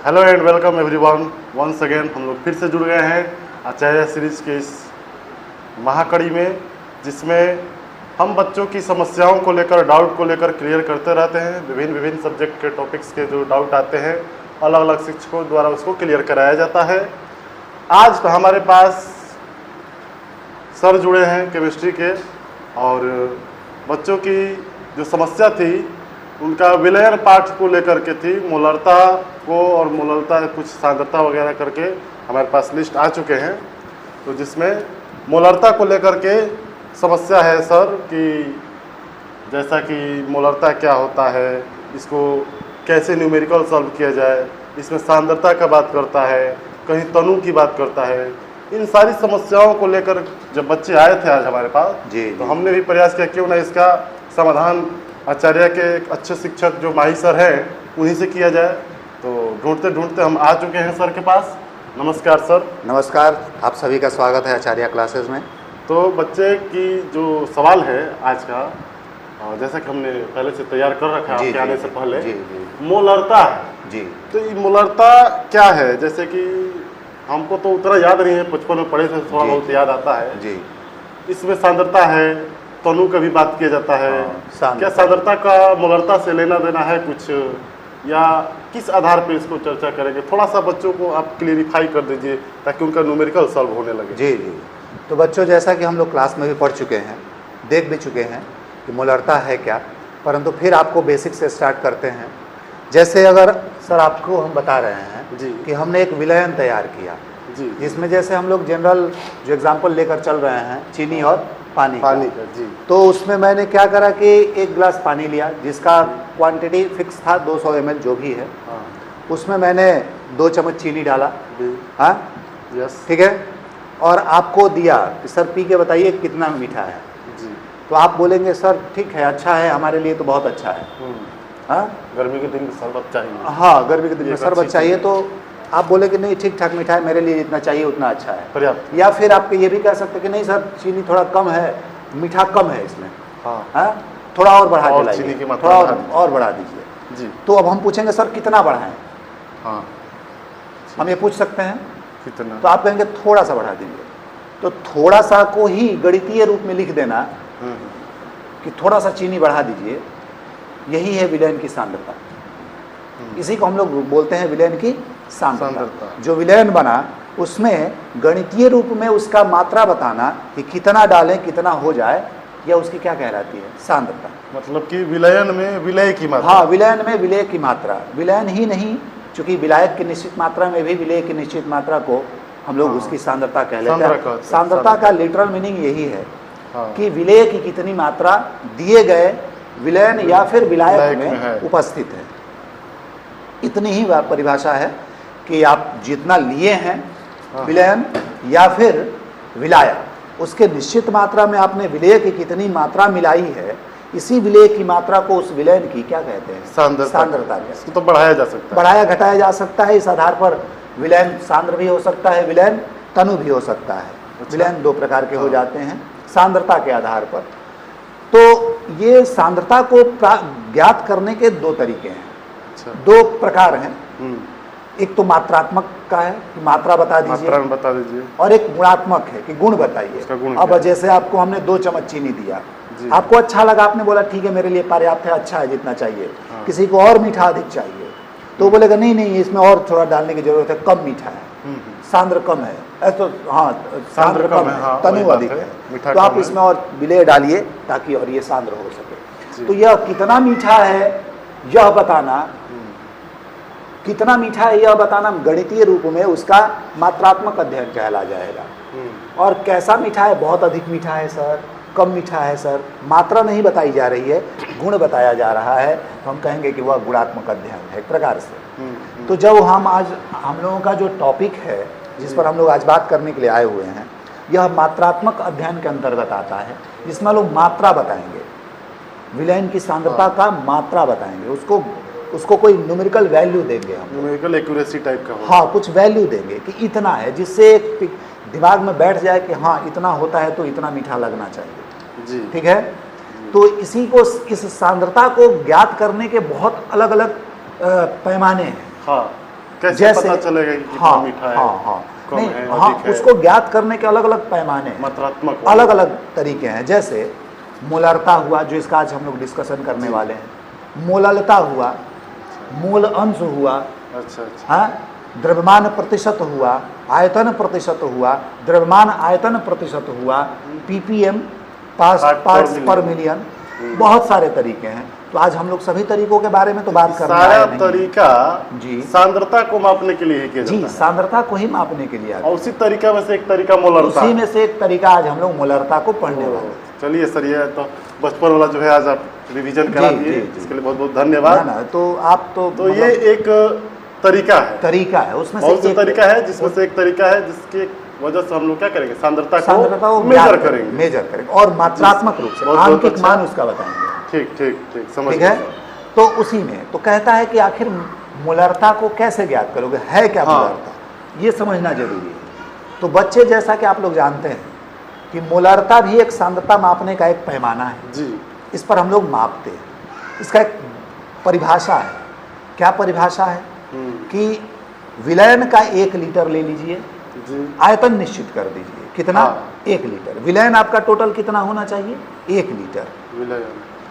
Hello and welcome everyone, once again हम लोग फिर से जुड़ गए हैं आचार्य सीरीज के इस महाकड़ी में, जिसमें हम बच्चों की समस्याओं को लेकर, डाउट को लेकर क्लियर करते रहते हैं। विभिन्न सब्जेक्ट के टॉपिक्स के जो डाउट आते हैं अलग अलग शिक्षकों द्वारा उसको क्लियर कराया जाता है। आज हमारे पास सर जुड़े हैं केमिस्ट्री के, और बच्चों की जो समस्या थी उनका विलयन पाठ को लेकर के थी, मोलरता को और मोलरता कुछ सांद्रता वगैरह करके हमारे पास लिस्ट आ चुके हैं। तो जिसमें मोलरता को लेकर के समस्या है सर कि जैसा कि मोलरता क्या होता है, इसको कैसे न्यूमेरिकल सॉल्व किया जाए, इसमें सांद्रता का बात करता है, कहीं तनु की बात करता है। इन सारी समस्याओं को लेकर जब बच्चे आए थे आज हमारे पास तो हमने भी प्रयास किया क्यों ना इसका समाधान आचार्य के एक अच्छे शिक्षक जो माही सर हैं उन्हीं से किया जाए। तो ढूंढते ढूंढते हम आ चुके हैं सर के पास। नमस्कार सर। नमस्कार, आप सभी का स्वागत है आचार्य क्लासेस में। तो बच्चे की जो सवाल है आज का, जैसा कि हमने पहले से तैयार कर रखा है आपके आने से पहले, मोलरता है जी। तो ये मोलरता क्या है? जैसे कि हमको तो उतना याद नहीं है, बचपन में पढ़े थे, थोड़ा बहुत याद आता है जी। इसमें सांद्रता है, तनु का भी बात किया जाता है। क्या सांद्रता का मोलरता से लेना देना है कुछ, या किस आधार पे इसको चर्चा करेंगे? थोड़ा सा बच्चों को आप क्लियरिफाई कर दीजिए ताकि उनका न्यूमेरिकल सॉल्व होने लगे। जी। तो बच्चों, जैसा कि हम लोग क्लास में भी पढ़ चुके हैं, देख भी चुके हैं कि मोलरता है क्या, परंतु फिर आपको बेसिक से स्टार्ट करते हैं। जैसे अगर सर आपको हम बता रहे हैं जी कि हमने एक विलयन तैयार किया जी, जिसमें जैसे हम लोग जनरल जो एग्जाम्पल लेकर चल रहे हैं, चीनी और पानी का जी। तो उसमें मैंने क्या करा कि एक गिलास पानी लिया जिसका क्वांटिटी फिक्स था 200 ml जो भी है। उसमें मैंने 2 चम्मच चीनी डाला। हाँ यस, ठीक है। और आपको दिया कि सर पी के बताइए कितना मीठा है जी। तो आप बोलेंगे सर ठीक है, अच्छा है, हमारे लिए तो बहुत अच्छा है। हाँ, गर्मी के दिन में शरबत चाहिए। हाँ, गर्मी के दिन में शरबत चाहिए। तो आप बोले कि नहीं, ठीक ठाक मीठा है, मेरे लिए जितना चाहिए उतना अच्छा है, पर्याप्त। या फिर आप ये भी कह सकते कि नहीं सर, चीनी थोड़ा कम है, मीठा कम है इसमें। हाँ, थोड़ा और बढ़ा के लाइए, थोड़ा और बढ़ा दीजिए जी। तो अब हम पूछेंगे सर कितना बढ़ाएं? हाँ, हम ये पूछ सकते हैं कितना। तो आप कहेंगे थोड़ा सा बढ़ा दीजिए। तो थोड़ा सा को ही गणितीय रूप में लिख देना कि थोड़ा सा चीनी बढ़ा दीजिए, यही है विलयन की सांद्रता। इसी को हम लोग बोलते हैं विलयन की सांद्रता। जो विलयन बना उसमें गणितीय रूप में उसका मात्रा बताना कि कितना डालें कितना हो जाए, या उसकी क्या कहलाती है? सांद्रता। मतलब कि विलयन में विलय की मात्रा। हाँ, विलयन में विलय की मात्रा। विलयन ही नहीं, चूंकि विलायक की निश्चित मात्रा में भी विलय की निश्चित मात्रा को हम लोग उसकी सांद्रता कह लेते हैं। सांद्रता का लिटरल मीनिंग यही है कि विलय की कितनी मात्रा दिए गए विलयन या फिर विलायक में उपस्थित है। इतनी ही परिभाषा है कि आप जितना लिए हैं विलयन या फिर विलायक, उसके निश्चित मात्रा में आपने विलय की कितनी मात्रा मिलाई है, इसी विलय की मात्रा को उस विलयन की क्या कहते हैं? सांद्रता। इसको तो बढ़ाया जा सकता है, बढ़ाया घटाया जा सकता है। इस आधार पर विलयन सांद्र भी हो सकता है, विलयन तनु भी हो सकता है। विलयन 2 प्रकार के हो जाते हैं सांद्रता के आधार पर। तो ये सांद्रता को ज्ञात करने के 2 तरीके हैं। 2 प्रकार हैं। एक तो मात्रात्मक का है कि मात्रा बता दीजिए, और एक गुणात्मक है कि गुण बताइए। अब जैसे आपको हमने 2 चम्मच चीनी दिया, आपको अच्छा लगा, आपने बोला ठीक है मेरे लिए पर्याप्त है, अच्छा है, जितना चाहिए। किसी को और मीठा अधिक चाहिए तो बोलेगा नहीं, इसमें और थोड़ा डालने की जरूरत है, कम मीठा है, सांद्र कम है, ऐसा। हाँ, सांद्र कम है, तनु अधिक है, तो आप इसमें और विलय डालिए ताकि और ये सांद्र हो सके। तो यह कितना मीठा है यह बताना, कितना मीठा है यह बताना गणितीय रूप में उसका मात्रात्मक अध्ययन कहला जाएगा। और कैसा मीठा है? बहुत अधिक मीठा है सर, कम मीठा है सर, मात्रा नहीं बताई जा रही है, गुण बताया जा रहा है, तो हम कहेंगे कि वह गुणात्मक अध्ययन है एक प्रकार से। तो जब हम लोगों का जो टॉपिक है जिस पर हम लोग आज बात करने के लिए आए हुए हैं, यह मात्रात्मक अध्ययन के अंतर्गत आता है, जिसमें लोग मात्रा बताएंगे, विलयन की सांद्रता का मात्रा बताएंगे, उसको कोई न्यूमेरिकल वैल्यू देंगे, हम न्यूमेरिकल एक्यूरेसी टाइप का। हाँ, कुछ वैल्यू देंगे कि इतना है, जिससे एक दिमाग में बैठ जाए कि हाँ इतना होता है तो इतना मीठा लगना चाहिए जी। ठीक है। तो इसी को, इस सांद्रता को ज्ञात करने के बहुत अलग अलग पैमाने हैं। हाँ, कैसे पता चलेगा कि कितना मीठा है, कम नहीं, है, हाँ, अधिक है? उसको ज्ञात करने के अलग अलग पैमाने हैं, मात्रात्मक अलग अलग तरीके हैं। जैसे मोलरता हुआ, जो इसका आज हम लोग डिस्कशन करने वाले हैं, मोललता हुआ, मूल अंश हुआ, अच्छा अच्छा, हाँ, द्रव्यमान प्रतिशत हुआ, आयतन प्रतिशत हुआ, द्रव्यमान आयतन प्रतिशत हुआ, ppm पार्ट्स पर मिलियन, बहुत सारे तरीके हैं। तो आज हम लोग सभी तरीकों के बारे में तो बात करने सारा आए नहीं। तरीका जी सांद्रता को मापने के लिए ही किया जी, जाता है। सांद्रता को ही मापने के लिए आते और उसी तरीका में से एक तरीका मोलरता उसी है। में से एक तरीका आज हम लोग मोलरता को पढ़ने वाले हैं। चलिए सर, ये तो बचपन वाला जो है आज आप रिवीजन करा जी, दिए, जी, जी। इसके लिए बहुत बहुत धन्यवाद। ना, तो आप तो ये एक तरीका है, तरीका है, उसमें बहुत से से तरीका है, जिसमें से एक तरीका है जिसकी वजह से हम लोग क्या करेंगे, सांद्रता को मेजर करेंगे, मेजर करेंगे और मात्रात्मक रूप से बहुत बहुत आंकिक अच्छा। मान उसका बताएंगे। ठीक ठीक ठीक, समझ ठीक गए है, सर। तो उसी में तो कहता है कि आखिर मोलरता को कैसे ज्ञात करोगे, है क्या हाँ। मोलरता, ये समझना जरूरी है। तो बच्चे, जैसा कि आप लोग जानते हैं कि मोलरता भी एक सांद्रता मापने का एक पैमाना है जी, इस पर हम लोग मापते हैं। इसका एक परिभाषा है। क्या परिभाषा है कि विलयन का 1 लीटर ले लीजिए, जी, आयतन निश्चित कर दीजिए, कितना, हाँ। 1 लीटर। विलयन आपका टोटल कितना होना चाहिए, 1 लीटर।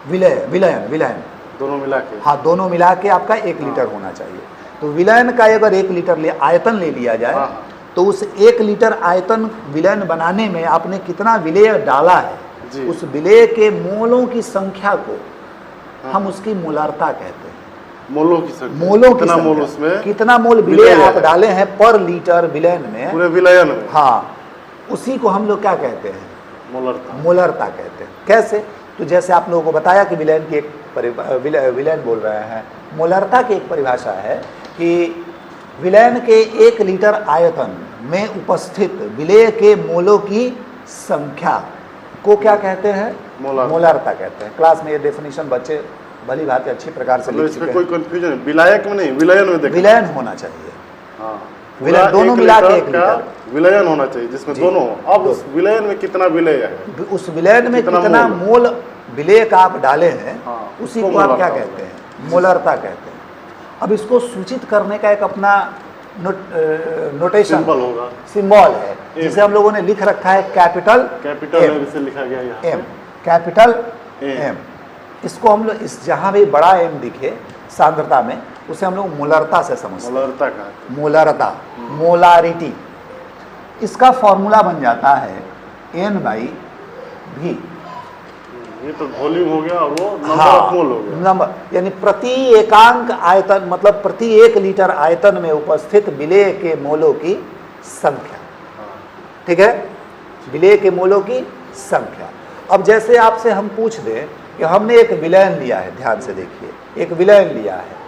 विलयन विलयन दोनों मिला के, हाँ, दोनों मिला के आपका 1 लीटर होना चाहिए। तो विलयन का अगर 1 लीटर आयतन ले लिया जाए, हाँ। तो उस 1 लीटर आयतन विलयन बनाने में आपने कितना विलेय डाला है, जी। उस विलेय के मोलों की संख्या को हाँ। हम उसकी मोलरता कहते हैं। मोलों की संख्या, मोलों की कितना मोल संख्या, उसमें, कितना मोल विलेय विलेय आप है। डाले हैं पर लीटर विलयन में, पूरे विलयन में, हाँ, उसी को हम लोग क्या कहते हैं, मोलरता। मोलरता कहते हैं। कैसे, तो जैसे आप लोगों को बताया कि विलयन की एक विलयन बोल रहे हैं, मोलरता की एक परिभाषा है कि विलयन के 1 लीटर आयतन में उपस्थित विलेय के मोलों की संख्या को क्या कहते हैं, मोलरता कहते हैं। क्लास में ये डेफिनेशन बच्चे भली भांति अच्छी प्रकार से लिख इसमें चुके कोई हैं। कंफ्यूजन, विलायक में नहीं, विलयन में देखना। विलयन होना चाहिए, हाँ, विलयन दोनों मिला के 1 का लीटर विलयन होना चाहिए, जिसमें जी। दोनों। अब उस विलयन में कितना विलय है, उस विलयन में कितना कितना मोल? मोल विलेय का आप डाले हैं, हाँ, उसी उसको को आप क्या मोलरता कहते हैं, मोलरता कहते हैं। अब इसको सूचित करने का एक अपना नोटेशन, सिंबल होगा, सिंबल है, जिसे हम लोगों ने लिख रखा है कैपिटल कैपिटल से लिखा गया यहाँ एम, कैपिटल एम। एम। इसको हम लोग इस जहाँ भी बड़ा एम दिखे सांद्रता में, उसे हम लोग मोलरता से समझते हैं। मोलरता का, मोलरता, मोलारिटी, इसका फॉर्मूला बन जाता है N/V। ये तो वॉल्यूम हो गया और वो नंबर हाँ, ऑफ मोल हो गया। नंबर, यानी प्रति एकांक आयतन, मतलब प्रति 1 लीटर आयतन में उपस्थित विलेय के मोलों की संख्या। ठीक है, विलेय के मोलों की संख्या। अब जैसे आपसे हम पूछ दें कि हमने एक विलयन लिया है, ध्यान से देखिए, एक विलयन लिया है,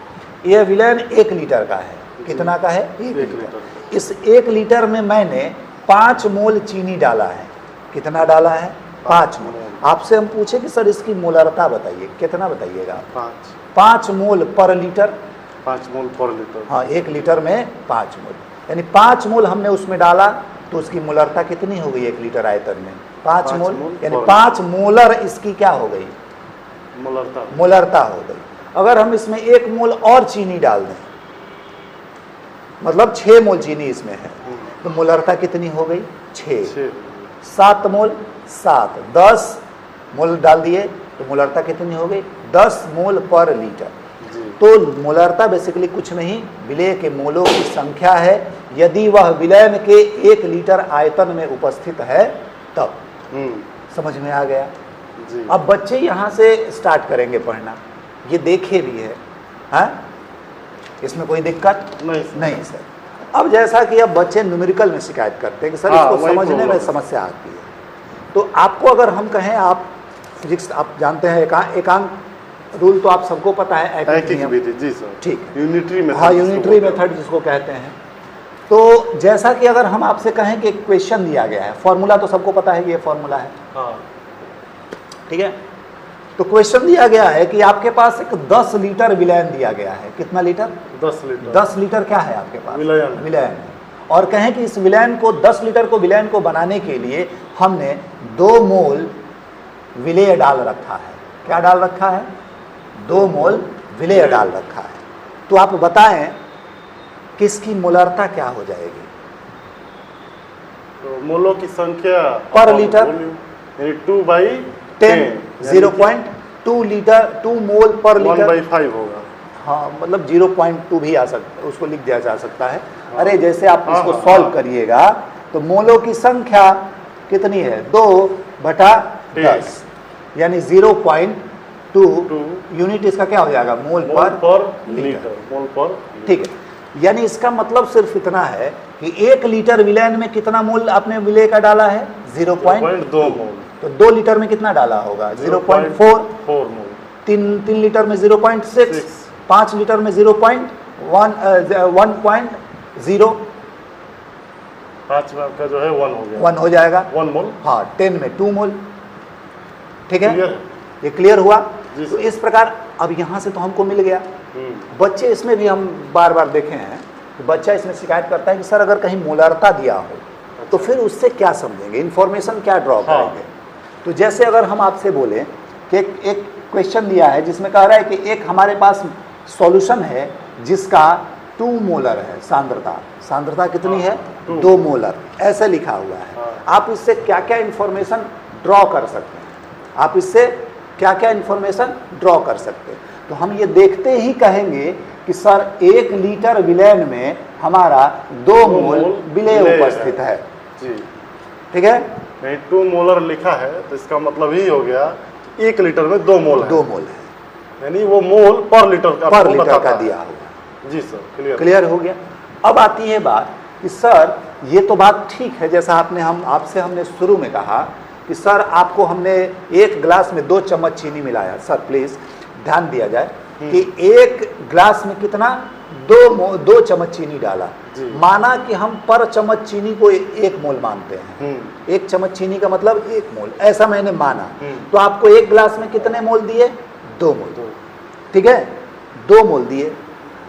यह विलयन 1 लीटर का है। कितना का है, 1 लीटर। इस 1 लीटर में मैंने 5 मोल चीनी डाला है। कितना डाला है, 5 मोल। आपसे हम पूछे कि सर इसकी मोलरता बताइए, कितना बताइएगा, 5 मोल पर लीटर। 5 मोल पर लीटर, हाँ, 1 लीटर में 5 मोल, यानी 5 मोल हमने उसमें डाला, तो उसकी मोलरता कितनी हो गई 1 लीटर आयतन में, 5 मोल, यानी 5 मोलर इसकी क्या हो गई, मोलरता हो गई। अगर हम इसमें 1 मोल और चीनी डाल दें, मतलब 6 मोल चीनी इसमें है, तो मोलरता कितनी हो गई, 6। 7 मोल, 7, 10 मोल डाल दिए, तो मोलरता कितनी हो गई, 10 मोल पर लीटर। तो मोलरता बेसिकली कुछ नहीं, विलेय के मोलों की संख्या है, यदि वह विलयन के 1 लीटर आयतन में उपस्थित है तब। समझ में आ गया जी। अब बच्चे यहाँ से स्टार्ट करेंगे पढ़ना, ये देखे भी है, हाँ, इसमें कोई दिक्कत नहीं सर। अब जैसा कि अब बच्चे न्यूमेरिकल में शिकायत करते हैं कि सर इसको समझने में समस्या आती है, तो आपको अगर हम कहें, आप फिजिक्स आप जानते हैं, एकांक रूल तो आप सबको पता है, ऐकिक विधि, जी सर, ठीक है, यूनिटरी मेथड, हाँ, यूनिटरी मेथड जिसको कहते हैं। तो जैसा कि अगर हम आपसे कहें कि एक क्वेश्चन दिया गया है, फॉर्मूला तो सबको पता है, ये फॉर्मूला है, ठीक है, तो क्वेश्चन दिया गया है कि आपके पास एक 10 लीटर विलयन दिया गया है। कितना लीटर, 10 लीटर क्या है आपके पास, विलयन। और कहें कि इस विलयन को, 10 लीटर को विलयन को बनाने के लिए हमने 2 मोल विलेय डाल रखा है। क्या डाल रखा है, 2 मोल विलेय डाल रखा है। तो आप बताएं कि इसकी मोलरता क्या हो जाएगी? तो मोलों की संख्या पर और लीटर? वॉल्यूम, यानी 2/10 0.2 लीटर 2 मोल पर लीटर। 1/5 होगा। हाँ, मतलब 0.2 भी आ सकता है, उसको लिख दिया जा सकता है। हाँ। अरे जैसे आप हाँ, इसको हाँ, सॉल्व हाँ। करिएगा तो मोलों की संख्या कितनी है? 2/10, यानी 0.2 यूनिट इसका क्या हो जाएगा? मोल मोल पर पर लीटर। लीटर, मोल पर ठीक है, यानी इसका मतलब सिर्फ इतना है कि 1 लीटर विलैन में कितना मोल आपने विलेय का डाला है? 0.2 मोल। तो 2 लीटर में कितना डाला होगा? 0.4। 0.4 मोल। 3 लीटर में 0.6, 5 लीटर में 0.1, 1.0, 5 में आपका जो है 1 हो गया, 1 हो जाएगा। 1 मोल। हाँ, 10 में 2 मोल। ठीक है, क्लियर? ये क्लियर हुआ। जी तो सर। इस प्रकार अब यहाँ से तो हमको मिल गया। हम्म। बच्चे इसमें भी हम बार बार देखे हैं कि बच्चा इसमें शिकायत करता है कि सर अगर कहीं मोलरता दिया हो तो फिर उससे क्या समझेंगे, इन्फॉर्मेशन क्या ड्रॉ करेंगे? तो जैसे अगर हम आपसे बोले कि एक क्वेश्चन दिया है जिसमें कह रहा है कि एक हमारे पास सॉल्यूशन है जिसका 2 मोलर है सांद्रता। सांद्रता कितनी है? 2 मोलर, ऐसे लिखा हुआ है। आप इससे क्या क्या इन्फॉर्मेशन ड्रॉ कर सकते हैं? आप इससे क्या क्या इन्फॉर्मेशन ड्रॉ कर सकते हैं? तो हम ये देखते ही कहेंगे कि सर 1 लीटर विलैन में हमारा 2 मोल विलेय उपस्थित है। जी, ठीक है, नहीं 2 मोलर लिखा है तो इसका मतलब ही हो गया 1 लीटर में 2 मोल है। 2 मोल है, यानी वो मोल पर लीटर का पर लीटर का बताता है। दिया हुआ। जी सर, क्लियर। क्लियर हो गया। अब आती है बात कि सर ये तो बात ठीक है, जैसा आपसे हमने शुरू में कहा कि सर आपको हमने 1 गिलास में 2 चम्मच चीनी मिलाया। सर प्लीज ध्यान दिया जाए कि 1 गिलास में कितना? 2 चम्मच चीनी डाला। जी। माना कि हम पर चम्मच चीनी को 1 मोल मानते हैं। 1 चम्मच चीनी का मतलब 1 मोल, ऐसा मैंने माना। तो आपको 1 गिलास में कितने मोल दिए? 2 मोल। ठीक है, 2 मोल दिए।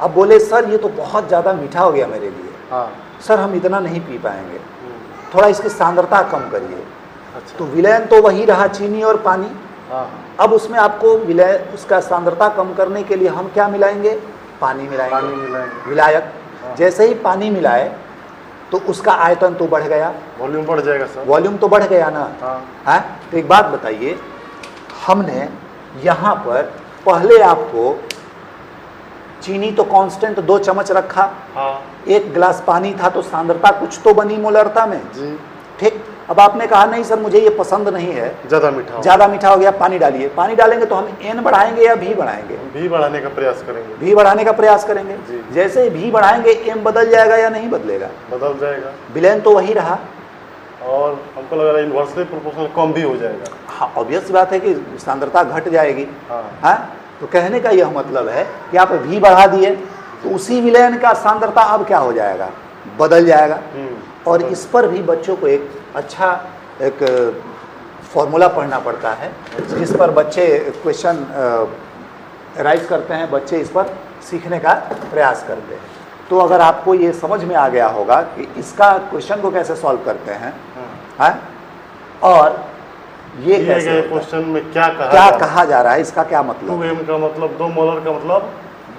अब बोले सर ये तो बहुत ज़्यादा मीठा हो गया मेरे लिए। हाँ। सर हम इतना नहीं पी पाएंगे, थोड़ा इसकी सांद्रता कम करिए। अच्छा। तो विलयन तो वही रहा, चीनी और पानी। हाँ। अब उसमें आपको विलय उसका सांद्रता कम करने के लिए हम क्या मिलाएंगे? पानी मिलाएंगे, पानी मिलाएंगे। विलायक। हाँ। जैसे ही पानी मिलाए तो उसका आयतन तो बढ़ गया, वॉल्यूम बढ़ जाएगा सर। वॉल्यूम तो बढ़ गया ना। हाँ। है? तो एक बात बताइए, हमने यहाँ पर पहले आपको चीनी तो कांस्टेंट 2 चम्मच रखा, हाँ। 1 गिलास पानी था तो सांद्रता कुछ तो बनी मोलरता में। जी। ठीक, अब आपने कहा नहीं सर मुझे ये पसंद नहीं है, ज़्यादा मीठा। ज़्यादा मीठा हो गया, पानी डालिए। पानी डालेंगे तो हम n बढ़ाएंगे या v बढ़ाएंगे? भी बढ़ाने का प्रयास करेंगे। v बढ़ाने का प्रयास करेंगे। जी। जैसे ही v बढ़ाएंगे m बदल जाएगा या नहीं बदलेगा? बदल जाएगा। विलयन तो वही रहा। और हमको लग रहा है इन्वर्सली प्रोपोर्शनल कम भी हो जाएगा। हाँ, ऑब्वियस बात है कि सांद्रता घट जाएगी। हाँ। हाँ, तो कहने का यह मतलब है कि आप v बढ़ा दिए तो उसी विलयन का सांद्रता अब क्या हो जाएगा? बदल जाएगा। और इस पर भी बच्चों को एक अच्छा एक फॉर्मूला पढ़ना पड़ता है, जिस पर बच्चे क्वेश्चन राइज करते हैं, बच्चे इस पर सीखने का प्रयास करते हैं। तो अगर आपको ये समझ में आ गया होगा कि इसका क्वेश्चन को कैसे सॉल्व करते हैं, हाँ? और ये कैसे होता है, क्वेश्चन में क्या कहा जा रहा है, इसका क्या मतलब है? 2m का मतलब 2 मोलर का मतलब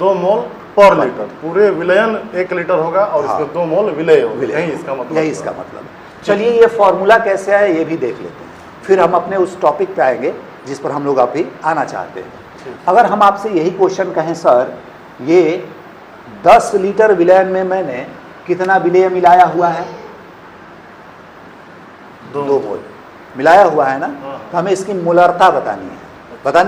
2 मोल पर लीटर। पूरे विलयन 1 लीटर होगा और हाँ। इसमें 2 मोल विलय होगा। यही इसका मतलब। यही इसका मतलब है। चलिए ये फॉर्मूला कैसे है ये भी देख लेते हैं, फिर हम अपने उस टॉपिक पे आएंगे जिस पर हम लोग अभी आना चाहते हैं। अगर हम आपसे यही क्वेश्चन कहें सर ये 10 लीटर विलयन में मैंने कितना विलेय मिलाया हुआ है? 2 मोल मिलाया हुआ है ना। हाँ। तो हमें इसकी मोलरता बतानी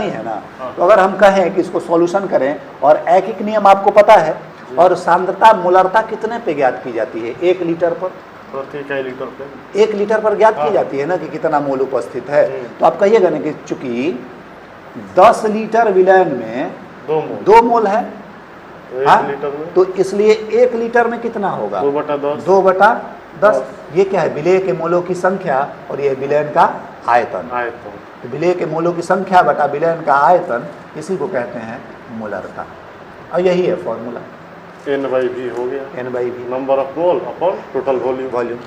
है ना। हाँ। तो अगर हम कहें कि इसको सॉल्यूशन करें और एक नियम आपको पता है, और सांद्रता मोलरता कितने पे ज्ञात की जाती है? 1 लीटर पर, प्रति इकाई लीटर पे 1 लीटर पर ज्ञात की हाँ। जाती है ना कि कितना मोल उपस्थित है। तो आप कहिएगा ना कि चूंकि 10 लीटर विलयन में 2 मोल है, तो 1 हाँ? लीटर में तो इसलिए 1 लीटर में कितना होगा? 2/10। 2/10। ये क्या है? विलेय के मोलों की संख्या और ये विलयन का आयतन। तो विलेय के मोलों की संख्या बटा विलयन का आयतन, इसी को कहते हैं मोलरता। और यही है फॉर्मूला। N/V हो गया, N/V number of mole upon total volume.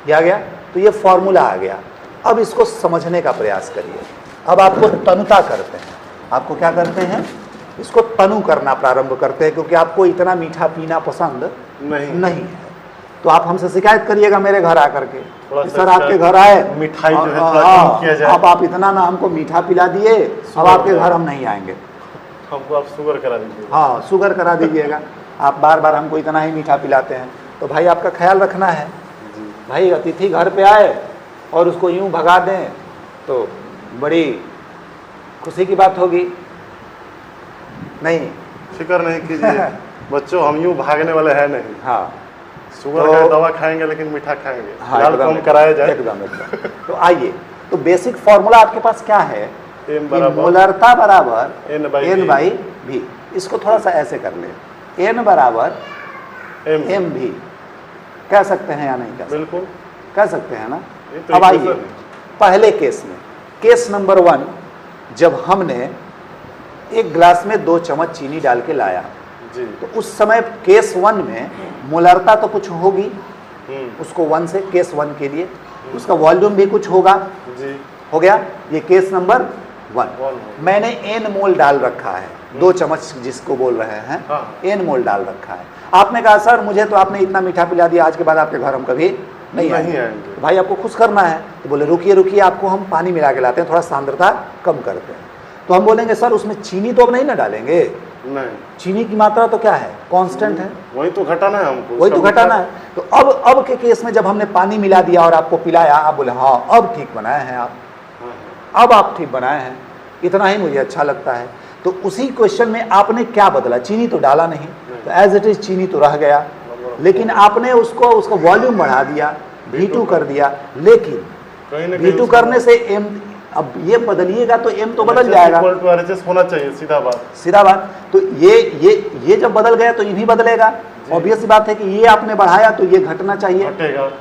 ये आ गया। तो ये फॉर्मूला आ गया। अब इसको समझने का प्रयास करिए। अब आपको तनुता करते हैं। आपको क्या करते हैं? इसको तनु करना प्रारंभ करते हैं, क्योंकि आपको इतना मीठा पीना पसंद नहीं है। तो आप हमसे शिकायत करिएगा मेरे घर आकर के, थोड़ा सर आपके घर आए, मिठाई जो है थोड़ा कम किया जाए। अब आप इतना ना हमको मीठा पिला दिए, अब आपके घर हम नहीं आएंगे। हमको आप शुगर करा दीजिए। हाँ, शुगर करा दीजिएगा। आप बार बार हमको इतना ही मीठा पिलाते हैं। तो भाई आपका ख्याल रखना है। भाई अतिथि घर पे आए और उसको यूं भगा दें तो बड़ी खुशी की बात होगी नहीं। फिक्र नहीं कीजिए बच्चों, हम यूं भागने वाले हैं नहीं। हाँ, शुगर का दवा खाएंगे लेकिन मीठा खाएंगे। हाँ, लाल कम कराया जाए। एकदम। तो आइए, तो बेसिक फॉर्मूला आपके पास क्या है? एम बराबर मोलरता बराबर एन एन बाई भी। इसको थोड़ा सा ऐसे कर ले, एन बराबर एम भी। कह सकते हैं या नहीं कह सकते? बिल्कुल कह सकते हैं ना। तो अब आइए पहले केस में, केस नंबर 1, जब हमने एक गिलास में 2 चम्मच चीनी डाल के लाया जी। तो उस समय केस 1 में मोलरता तो कुछ होगी, उसको 1 से, केस 1 के लिए उसका वॉल्यूम भी कुछ होगा जी। हो गया। ये केस नंबर 1। मैंने एन मोल डाल रखा है, 2 चम्मच जिसको बोल रहे हैं, एन मोल डाल रखा है। आपने कहा सर मुझे तो आपने इतना मीठा पिला दिया, आज के बाद आपके घर हम कभी नहीं आएंगे। तो भाई आपको खुश करना है, तो बोले रुकिए रुकिए, आपको हम पानी मिला के लाते हैं, थोड़ा सांद्रता कम करते हैं। तो हम बोलेंगे सर उसमें चीनी तो अब नहीं ना डालेंगे, नहीं, चीनी की मात्रा तो क्या है, कांस्टेंट है, वही तो घटाना है हमको, वही तो घटाना है। तो अब के केस में जब हमने पानी मिला दिया और आपको पिलाया, आप बोले हाँ अब ठीक बनाए हैं आप, अब आप ठीक बनाए हैं, इतना ही मुझे अच्छा लगता है। तो उसी क्वेश्चन में आपने क्या बदला? चीनी तो डाला नहीं, तो एज इट इज चीनी तो रह गया, लेकिन आपने उसका वॉल्यूम बढ़ा दिया, V2 कर दिया। लेकिन V2 करने से M, अब ये बदलिएगा तो M तो बदल जाएगा, होना चाहिए, सीधा बात। तो ये जब बदल गया तो ये भी बदलेगा। ऑब्वियस सी बात है कि ये आपने बढ़ाया तो ये घटना चाहिए,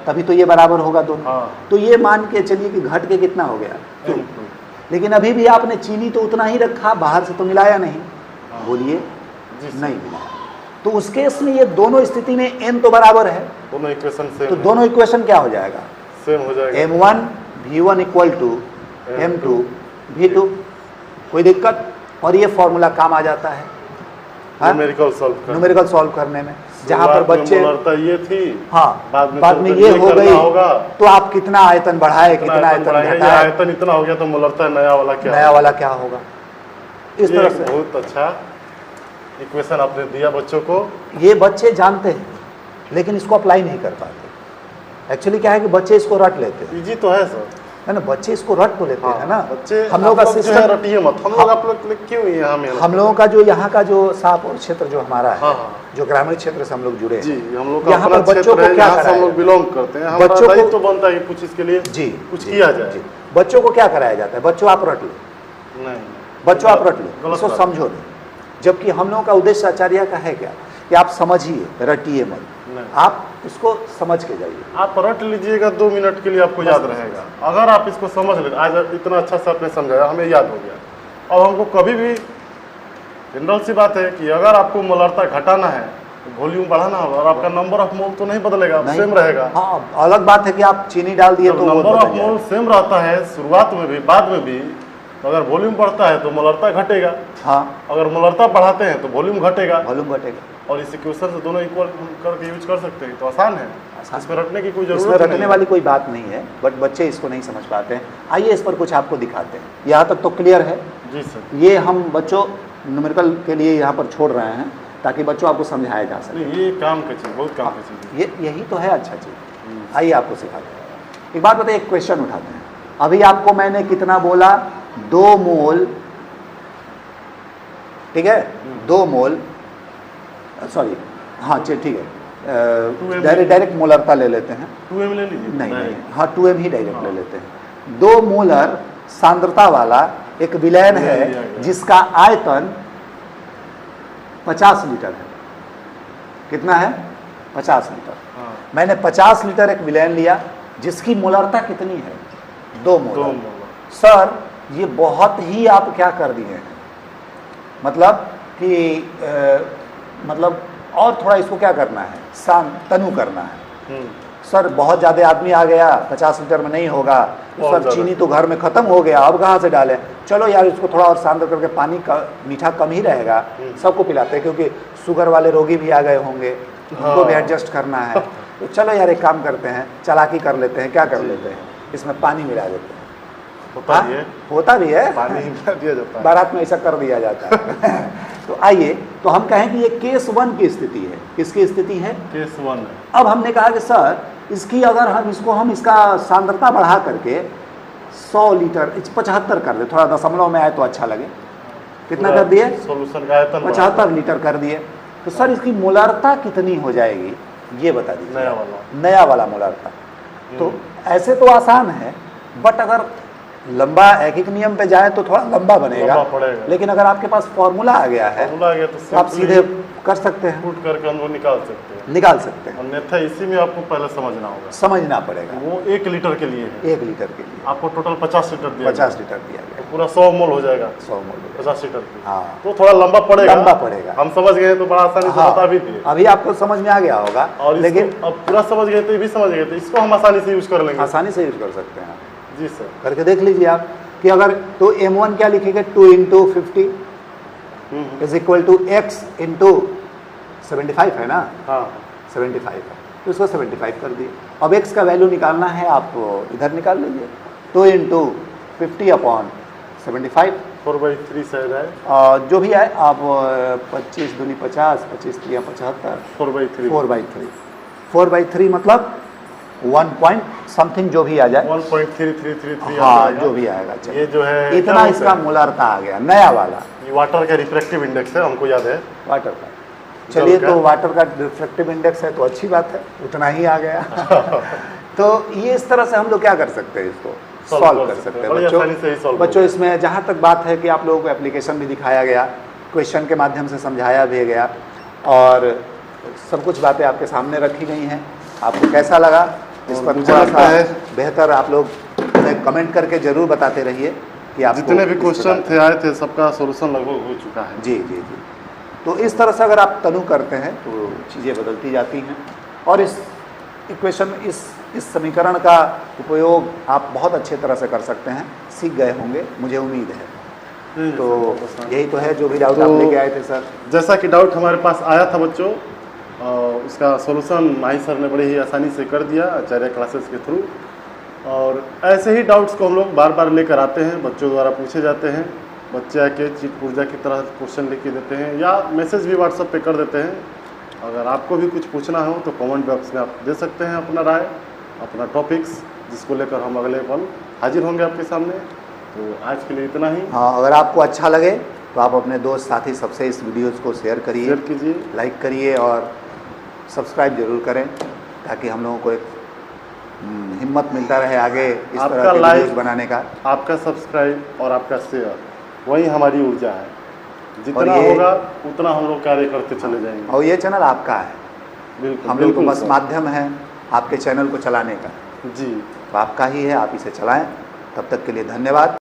तभी तो ये बराबर होगा दोनों। तो ये मान के चलिए कि घट के कितना हो गया 2। लेकिन अभी भी आपने चीनी तो उतना ही रखा, बाहर से तो मिलाया नहीं। बोलिए नहीं मिलाया। तो उस केस में ये दोनों स्थिति में n तो बराबर है, दोनों इक्वेशन सेम, तो दोनों इक्वेशन क्या हो जाएगा? सेम हो जाएगा। M1 V1 equal to M2 V2। कोई दिक्कत? और ये फॉर्मूला काम आ जाता है न्यूमेरिकल सॉल्व करने में, जहाँ पर बच्चे ये थी, हाँ बाद में ये हो गई, तो आप कितना आयतन बढ़ाए, कितना आयतन घटाए, आयतन इतना हो गया तो मोलरता नया वाला क्या होगा? इस तरह से बहुत अच्छा इक्वेशन आपने दिया बच्चों को। ये बच्चे जानते हैं लेकिन इसको अप्लाई नहीं कर पाते। एक्चुअली क्या है कि बच्चे इसको रट लेते हैं। इजी तो है सर, है ना, बच्चे इसको रट तो लेते हैं ना। बच्चे हम लोग का सिस्टम रटिए मत, हम लोग आप लोग क्यों हम लोगों का जो यहाँ का जो शाहपुर क्षेत्र जो हमारा है, जो ग्रामीण क्षेत्र से हम लोग जुड़े जी, हम लोग यहाँ पर बच्चों को क्या हम लोग बिलोंग करते हैं, बच्चों को तो बनता है कुछ इसके लिए जी कुछ किया जाए। बच्चों को क्या कराया जाता है? बच्चों आप रट लो, नहीं बच्चों आप रट लो, इसको समझो नहीं। जबकि हम लोगों का उद्देश्य आचार्य का है क्या कि आप समझिए, रटिए मत, आप इसको समझ के जाइए। आप रट लीजिएगा 2 मिनट के लिए, आपको याद रहेगा। अगर आप इसको समझ ले, आज इतना अच्छा से आपने समझाया, हमें याद हो गया। अब हमको कभी भी जनरल सी बात है कि अगर आपको मोलरता घटाना है, वॉल्यूम बढ़ाना होगा, और आपका नंबर ऑफ मोल तो नहीं बदलेगा, सेम रहेगा। हाँ, अलग बात है कि आप चीनी डाल दिए तो नंबर ऑफ मोल सेम रहता है शुरुआत में भी बाद में भी। तो अगर वॉल्यूम बढ़ता है तो मोलरता घटेगा, हाँ, अगर मोलरता बढ़ाते हैं तो वॉल्यूम घटेगा। और इस इक्वेशन से दोनों इक्वल करके यूज कर सकते हैं, तो आसान है, इसमें रटने की कोई जरूरत नहीं, रटने वाली कोई बात नहीं है, बट बच्चे इसको नहीं समझ पाते हैं। आइए इस पर कुछ आपको दिखाते हैं। यहाँ तक तो क्लियर है? जी सर। ये हम बच्चों न्यूमेरिकल के लिए यहाँ पर छोड़ रहे हैं ताकि बच्चों आपको समझाया जा सके। ये काम की चीज़, बहुत काम की चीज़, ये यही तो है अच्छा चीज़। आइए आपको सिखाते हैं। एक बात बताइए, एक क्वेश्चन उठाते हैं। अभी आपको मैंने कितना बोला? 2 मोल, ठीक है, 2 मोल, सॉरी, हाँ चलिए ठीक है, डायरेक्ट मोलरता ले लेते हैं। 2m ले लीजिए। नहीं, हाँ 2m ही डायरेक्ट ले लेते हैं। 2 मोलर सांद्रता वाला एक विलयन है जिसका आयतन 50 लीटर है। कितना है? 50 लीटर। मैंने 50 लीटर एक विलयन लिया जिसकी मोलरता कितनी है? 2 मोलर। सर ये बहुत ही आप क्या कर दिए हैं, मतलब कि मतलब और थोड़ा इसको क्या करना है, तनु करना है। सर बहुत ज़्यादा आदमी आ गया, 50 लीटर में नहीं होगा, तो बहुत सर ज़्यादा। चीनी तो घर में ख़त्म हो गया, अब कहाँ से डालें? चलो यार इसको थोड़ा और सांद्र करके, पानी का मीठा कम ही रहेगा, सबको पिलाते हैं, क्योंकि शुगर वाले रोगी भी आ गए होंगे, उनको भी हाँ। एडजस्ट करना है। तो चलो यार एक काम करते हैं, चालाकी कर लेते हैं, क्या कर लेते हैं, इसमें पानी मिला देते हैं। होता हाँ, भी है, होता भी है, पानी ही मिला दिया जाता है। बारात में ऐसा कर दिया जाता है। तो आइए, तो हम कहें कि ये केस 1 की स्थिति है। किसकी स्थिति है? केस 1 है। अब हमने कहा कि सर इसकी अगर हम इसका सांद्रता बढ़ा करके 100 लीटर 75 कर दे, थोड़ा दशमलव में आए तो अच्छा लगे। कितना कर दिए? सॉल्यूशन का आयतन 75 लीटर कर दिए। तो सर इसकी मोलारता कितनी हो जाएगी, ये बता दीजिए। नया वाला मोलारता। तो ऐसे तो आसान है, बट अगर लंबा एक एक नियम पे जाए तो थोड़ा लंबा बनेगा, लंबा पड़ेगा। लेकिन अगर आपके पास फॉर्मूला आ गया है फॉर्मूला आ गया तो आप सीधे कर सकते हैं, पुट करके हम वो निकाल सकते हैं। निकाल सकते हैं। अन्यथा इसी में आपको पहले समझना होगा, समझना पड़ेगा। वो 1 लीटर के लिए है, 1 लीटर के लिए आपको टोटल 50 लीटर दिया 50 लीटर दिया तो गया, पूरा 100 मोल हो जाएगा 100 मोल। 50 लीटर की। हाँ, तो थोड़ा लंबा पड़ेगा, लंबा पड़ेगा। हम समझ गए तो बड़ा आसानी से बता भी दिए। अभी आपको समझ में आ गया होगा, और लेकिन लेकिन अब पूरा समझ गए तो ये भी समझ गए तो इसको हम आसानी से यूज कर लेंगे। आसानी से यूज कर सकते हैं। जी सर। करके देख लीजिए आप कि अगर तो M1 क्या लिखेंगे, 2 × 50 इज इक्वल टू x × 75 है ना, हाँ 75 है, तो इसको 75 कर दिए। अब x का वैल्यू निकालना है, आप इधर निकाल लीजिए, 2 × 50/75 4/3 से जाए, जो भी है आप 25 दूनी 50, 25 3 75, 4/3 4/3 मतलब 1 पॉइंट समथिंग जो भी आ जाए, 1.3333 हाँ जो भी आएगा। चलिए, ये जो है इतना क्या इसका मोलारता आ गया, नया वाला ये वाटर का रिफ्रैक्टिव इंडेक्स है, हमको याद है। वाटर का। चलिए, जल का? तो वाटर का रिफ्रैक्टिव इंडेक्स है तो अच्छी बात है, उतना ही आ गया। तो ये इस तरह से हम लोग क्या कर सकते हैं, इसको सॉल्व कर सकते हैं। बड़ी आसानी से ही solve बच्चों हो इसमें जहाँ तक बात है कि आप लोगों को एप्लीकेशन भी दिखाया गया, क्वेश्चन के माध्यम से समझाया भी गया, और सब कुछ बातें आपके सामने रखी गई हैं। आपको कैसा लगा, इस पर मुझे थोड़ा लगता सा है बेहतर आप लोग हमें कमेंट करके जरूर बताते रहिए कि आप जितने भी क्वेश्चन थे आए थे सबका सॉल्यूशन लगभग हो चुका है। जी जी जी। तो इस तरह से अगर आप तनु करते हैं तो चीज़ें बदलती जाती हैं, और इस इक्वेशन इस समीकरण का उपयोग आप बहुत अच्छे तरह से कर सकते हैं, सीख गए होंगे मुझे उम्मीद है। तो यही तो है जो भी डाउट आप लेके आए थे सर। जैसा कि डाउट हमारे पास आया था बच्चों, उसका सॉल्यूशन माही सर ने बड़ी ही आसानी से कर दिया आचार्य क्लासेस के थ्रू। और ऐसे ही डाउट्स को हम लोग बार बार लेकर आते हैं, बच्चों द्वारा पूछे जाते हैं। बच्चे आके चीट पूर्जा की तरह क्वेश्चन लिख के देते हैं या मैसेज भी व्हाट्सएप पे कर देते हैं। अगर आपको भी कुछ पूछना हो तो कमेंट बॉक्स में आप दे सकते हैं अपना राय, अपना टॉपिक्स, जिसको लेकर हम अगले पल हाजिर होंगे आपके सामने। तो आज के लिए इतना ही। हाँ, अगर आपको अच्छा लगे तो आप अपने दोस्त साथी सबसे इस वीडियोज़ को शेयर करिए, शेयर कीजिए, लाइक करिए और सब्सक्राइब जरूर करें, ताकि हम लोगों को एक हिम्मत मिलता रहे आगे इस आपका तरह के लाइक, वीडियोज़ बनाने का। आपका सब्सक्राइब और आपका शेयर, वही हमारी ऊर्जा है। जितना ये- होगा उतना हम लोग कार्य करते चले जाएंगे। और ये चैनल आपका है, बिल्कुल, हम लोग तो बिल्कुल बस सर। माध्यम है आपके चैनल को चलाने का। जी। तो आपका ही है, आप इसे चलाएं। तब तक के लिए धन्यवाद।